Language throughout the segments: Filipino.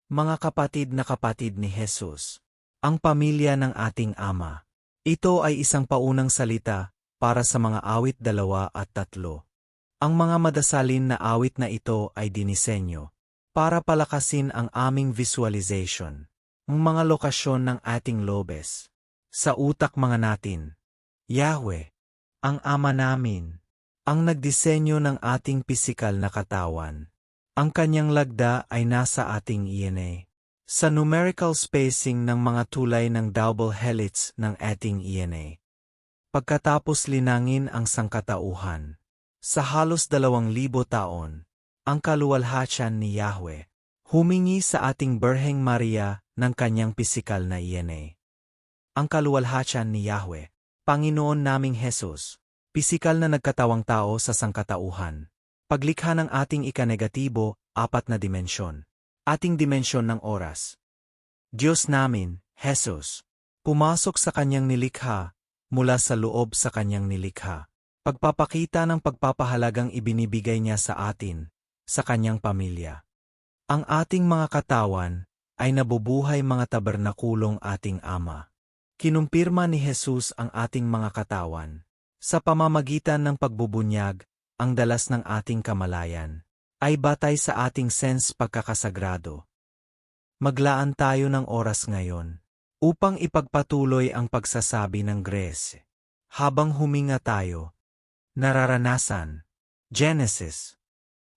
Mga kapatid na kapatid ni Jesus, ang pamilya ng ating Ama. Ito ay isang paunang salita para sa mga awit 2 at 3. Ang mga madasalin na awit na ito ay dinisenyo para palakasin ang aming visualization, ang mga lokasyon ng ating lobes. Sa utak mga natin, Yahweh, ang Ama namin, ang nagdisenyo ng ating pisikal na katawan. Ang kanyang lagda ay nasa ating DNA. Sa numerical spacing ng mga tulay ng double helix ng ating DNA. Pagkatapos linangin ang sangkatauhan, sa halos 2,000 taon, ang kaluwalhatian ni Yahweh, humingi sa ating Birheng Maria ng kanyang pisikal na DNA. Ang kaluwalhatian ni Yahweh, Panginoon naming Jesus, pisikal na nagkatawang tao sa sangkatauhan. Paglikha ng ating ikanegatibo, 4 na dimensyon. Ating dimensyon ng oras. Diyos namin, Jesus, pumasok sa kanyang nilikha, mula sa loob sa kanyang nilikha. Pagpapakita ng pagpapahalagang ibinibigay niya sa atin, sa kanyang pamilya. Ang ating mga katawan ay nabubuhay mga tabernakulong ating Ama. Kinumpirma ni Jesus ang ating mga katawan. Sa pamamagitan ng pagbubunyag, ang dalas ng ating kamalayan ay batay sa ating sense pagkakasagrado. Maglaan tayo ng oras ngayon upang ipagpatuloy ang pagsasabi ng Grace. Habang huminga tayo, nararanasan, Genesis,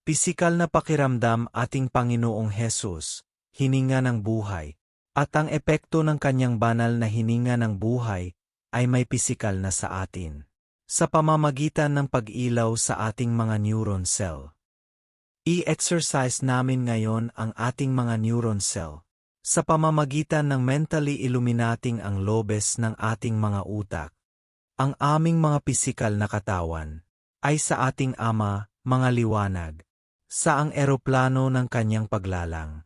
pisikal na pakiramdam ating Panginoong Jesus, hininga ng buhay, at ang epekto ng kanyang banal na hininga ng buhay ay may pisikal na sa atin. Sa pamamagitan ng pag-ilaw sa ating mga neuron cell. I-exercise namin ngayon ang ating mga neuron cell sa pamamagitan ng mentally illuminating ang lobes ng ating mga utak. Ang aming mga pisikal na katawan ay sa ating Ama, mga liwanag, sa ang eroplano ng kanyang paglalang.